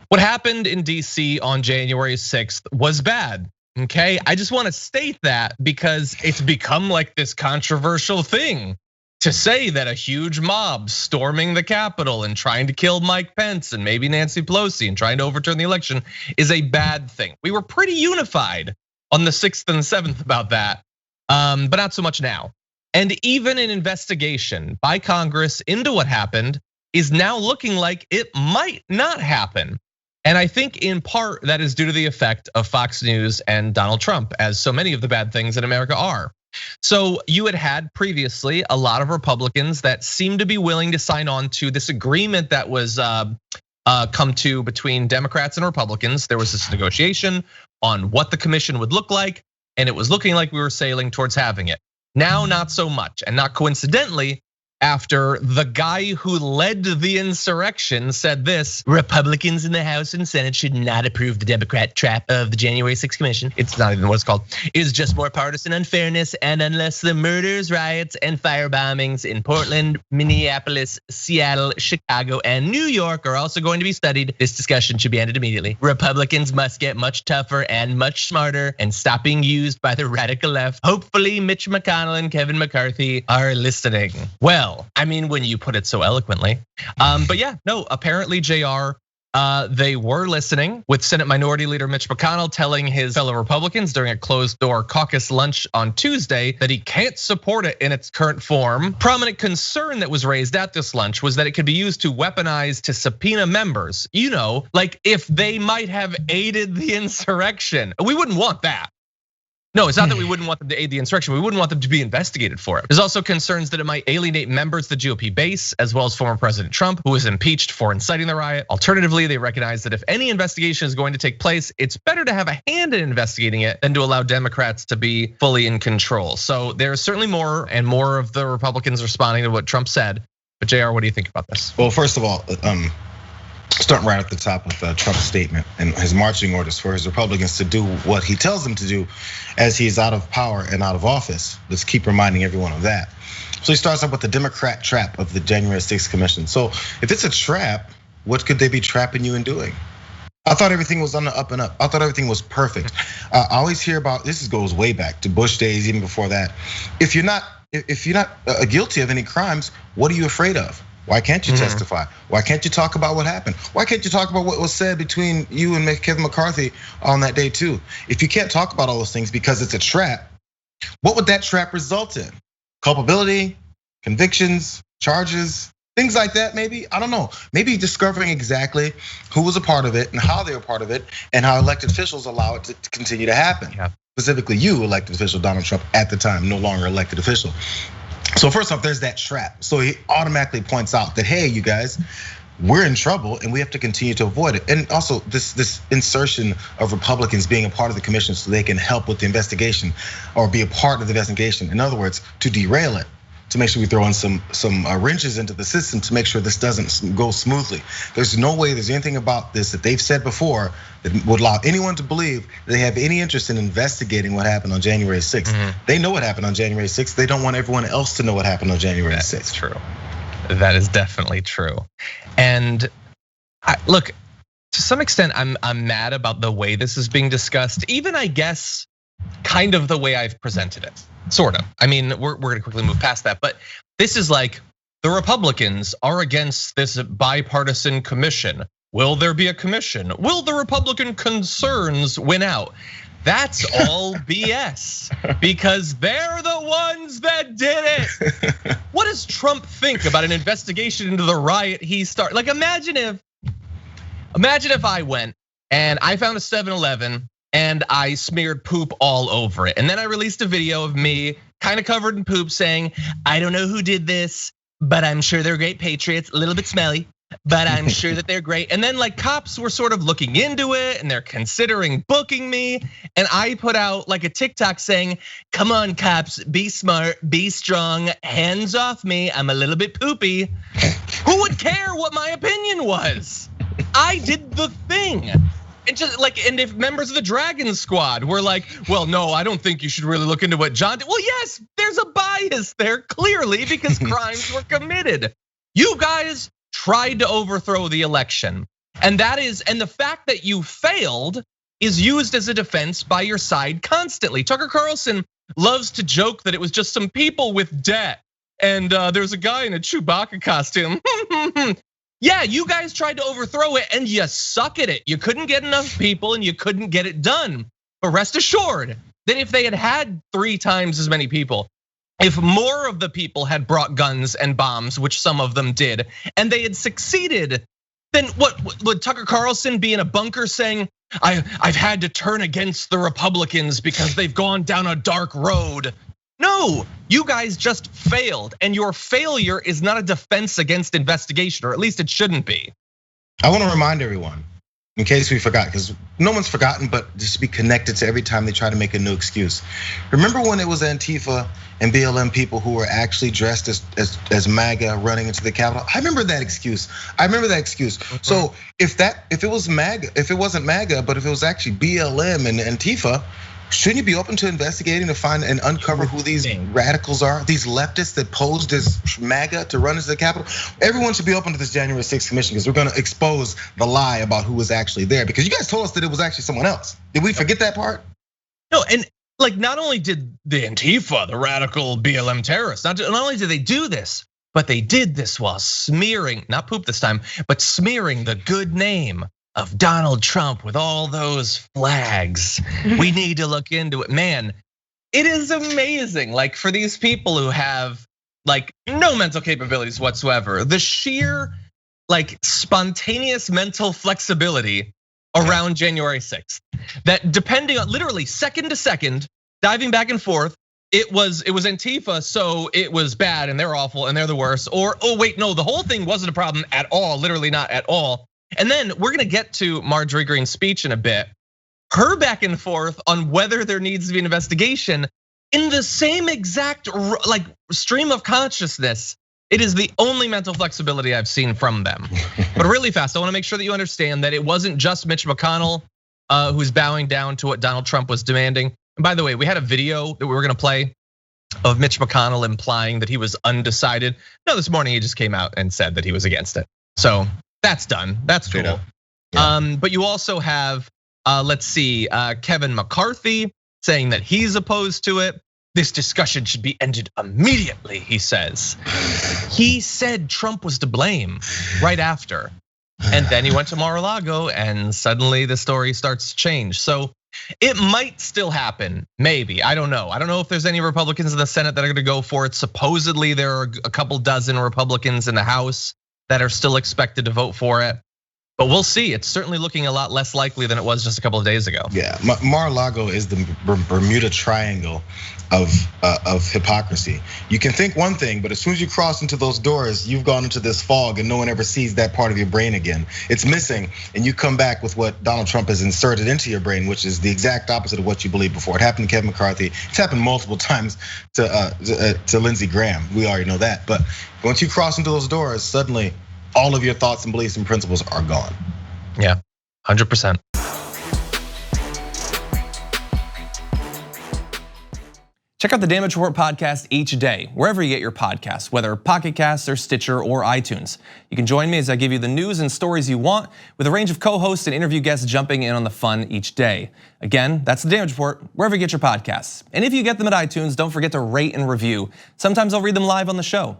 What happened in DC on January 6th was bad. Okay, I just want to state that because it's become like this controversial thing to say that a huge mob storming the Capitol and trying to kill Mike Pence and maybe Nancy Pelosi and trying to overturn the election is a bad thing. We were pretty unified on the 6th and 7th about that, but not so much now. And even an investigation by Congress into what happened is now looking like it might not happen. And I think in part that is due to the effect of Fox News and Donald Trump, as so many of the bad things in America are. So you had previously a lot of Republicans that seemed to be willing to sign on to this agreement that was come to between Democrats and Republicans. There was this negotiation on what the commission would look like, and it was looking like we were sailing towards having it. Now, not so much, and not coincidentally, after the guy who led the insurrection said this: Republicans in the House and Senate should not approve the Democrat trap of the January 6th Commission. It's not even what it's called. It's just more partisan unfairness, and unless the murders, riots, and fire bombings in Portland, Minneapolis, Seattle, Chicago, and New York are also going to be studied, this discussion should be ended immediately. Republicans must get much tougher and much smarter and stop being used by the radical left. Hopefully Mitch McConnell and Kevin McCarthy are listening. Well, I mean, when you put it so eloquently. But yeah, no, apparently JR, they were listening, with Senate Minority Leader Mitch McConnell telling his fellow Republicans during a closed door caucus lunch on Tuesday that he can't support it in its current form. Prominent concern that was raised at this lunch was that it could be used to weaponize to subpoena members. You know, like if they might have aided the insurrection. We wouldn't want that. No, it's not that we wouldn't want them to aid the insurrection. We wouldn't want them to be investigated for it. There's also concerns that it might alienate members of the GOP base, as well as former President Trump, who was impeached for inciting the riot. Alternatively, they recognize that if any investigation is going to take place, it's better to have a hand in investigating it than to allow Democrats to be fully in control. So there's certainly more and more of the Republicans responding to what Trump said. But JR, what do you think about this? Well, first of all, starting right at the top with Trump's statement and his marching orders for his Republicans to do what he tells them to do as he's out of power and out of office. Let's keep reminding everyone of that. So he starts up with the Democrat trap of the January 6th Commission. So if it's a trap, what could they be trapping you in doing? I thought everything was on the up and up. I thought everything was perfect. I always hear about, this goes way back to Bush days, even before that. If you're not guilty of any crimes, what are you afraid of? Why can't you testify? Why can't you talk about what happened? Why can't you talk about what was said between you and Kevin McCarthy on that day too? If you can't talk about all those things because it's a trap, what would that trap result in? Culpability, convictions, charges, things like that maybe? I don't know. Maybe discovering exactly who was a part of it and how they were part of it and how elected officials allow it to continue to happen. Yeah. Specifically you, elected official Donald Trump at the time, no longer elected official. So first off, there's that trap. So he automatically points out that, hey, you guys, we're in trouble and we have to continue to avoid it. And also this insertion of Republicans being a part of the commission so they can help with the investigation or be a part of the investigation. In other words, to derail it, to make sure we throw in some wrenches into the system to make sure this doesn't go smoothly. There's no way there's anything about this that they've said before that would allow anyone to believe they have any interest in investigating what happened on January 6th. They know what happened on January 6th. They don't want everyone else to know what happened on January 6th. That's true. That is definitely true. And look, to some extent, I'm mad about the way this is being discussed. Even I guess, kind of the way I've presented it. Sort of. I mean, we're gonna quickly move past that, but this is like the Republicans are against this bipartisan commission. Will there be a commission? Will the Republican concerns win out? That's all BS because they're the ones that did it. What does Trump think about an investigation into the riot he started? Like imagine if I went and I found a 7-Eleven and I smeared poop all over it. And then I released a video of me kind of covered in poop saying, I don't know who did this, but I'm sure they're great patriots, a little bit smelly, but I'm sure that they're great. And then like cops were sort of looking into it and they're considering booking me. And I put out like a TikTok saying, come on cops, be smart, be strong, hands off me, I'm a little bit poopy. Who would care what my opinion was? I did the thing. And just like, and if members of the Dragon Squad were like, well, no, I don't think you should really look into what John did. Well, yes, there's a bias there clearly because crimes were committed. You guys tried to overthrow the election. And the fact that you failed is used as a defense by your side constantly. Tucker Carlson loves to joke that it was just some people with debt, and there's a guy in a Chewbacca costume. Yeah, you guys tried to overthrow it and you suck at it. You couldn't get enough people and you couldn't get it done. But rest assured that if they had 3 times as many people, if more of the people had brought guns and bombs, which some of them did, and they had succeeded, then what would Tucker Carlson be in a bunker saying, I've had to turn against the Republicans because they've gone down a dark road? No, you guys just failed, and your failure is not a defense against investigation, or at least it shouldn't be. I want to remind everyone, in case we forgot, because no one's forgotten, but just to be connected to every time they try to make a new excuse. Remember when it was Antifa and BLM people who were actually dressed as MAGA running into the Capitol? I remember that excuse. So if it was MAGA, if it wasn't MAGA, but if it was actually BLM and Antifa, shouldn't you be open to investigating to find and uncover who these radicals are, these leftists that posed as MAGA to run into the Capitol? Everyone should be open to this January 6th commission because we're gonna expose the lie about who was actually there, because you guys told us that it was actually someone else. Did we forget that part? No, and like not only did the Antifa, the radical BLM terrorists, not only did they do this, but they did this while smearing, not poop this time, but smearing the good name of Donald Trump with all those flags. We need to look into it. Man, it is amazing. Like for these people who have like no mental capabilities whatsoever, the sheer like spontaneous mental flexibility around January 6th, that depending on literally second to second, diving back and forth, it was Antifa, so it was bad and they're awful and they're the worst. Or, oh wait, no, the whole thing wasn't a problem at all, literally not at all. And then we're gonna get to Marjorie Greene's speech in a bit. Her back and forth on whether there needs to be an investigation in the same exact like stream of consciousness. It is the only mental flexibility I've seen from them. But really fast, I wanna make sure that you understand that it wasn't just Mitch McConnell who's bowing down to what Donald Trump was demanding. And by the way, we had a video that we were gonna play of Mitch McConnell implying that he was undecided. No, this morning he just came out and said that he was against it. So that's done, that's cool. Yeah. But you also have, let's see, Kevin McCarthy saying that he's opposed to it. This discussion should be ended immediately, he says. He said Trump was to blame right after. And then he went to Mar-a-Lago and suddenly the story starts to change. So it might still happen, maybe, I don't know. I don't know if there's any Republicans in the Senate that are gonna go for it. Supposedly there are a couple dozen Republicans in the House that are still expected to vote for it. But we'll see. It's certainly looking a lot less likely than it was just a couple of days ago. Yeah, Mar-a-Lago is the Bermuda Triangle of hypocrisy. You can think one thing, but as soon as you cross into those doors, you've gone into this fog and no one ever sees that part of your brain again. It's missing, and you come back with what Donald Trump has inserted into your brain, which is the exact opposite of what you believed before. It happened to Kevin McCarthy. It's happened multiple times to Lindsey Graham. We already know that. But once you cross into those doors, suddenly all of your thoughts and beliefs and principles are gone. Yeah, 100%. Check out the Damage Report podcast each day, wherever you get your podcasts, whether Pocket Casts or Stitcher or iTunes. You can join me as I give you the news and stories you want, with a range of co-hosts and interview guests jumping in on the fun each day. Again, that's the Damage Report, wherever you get your podcasts. And if you get them at iTunes, don't forget to rate and review. Sometimes I'll read them live on the show.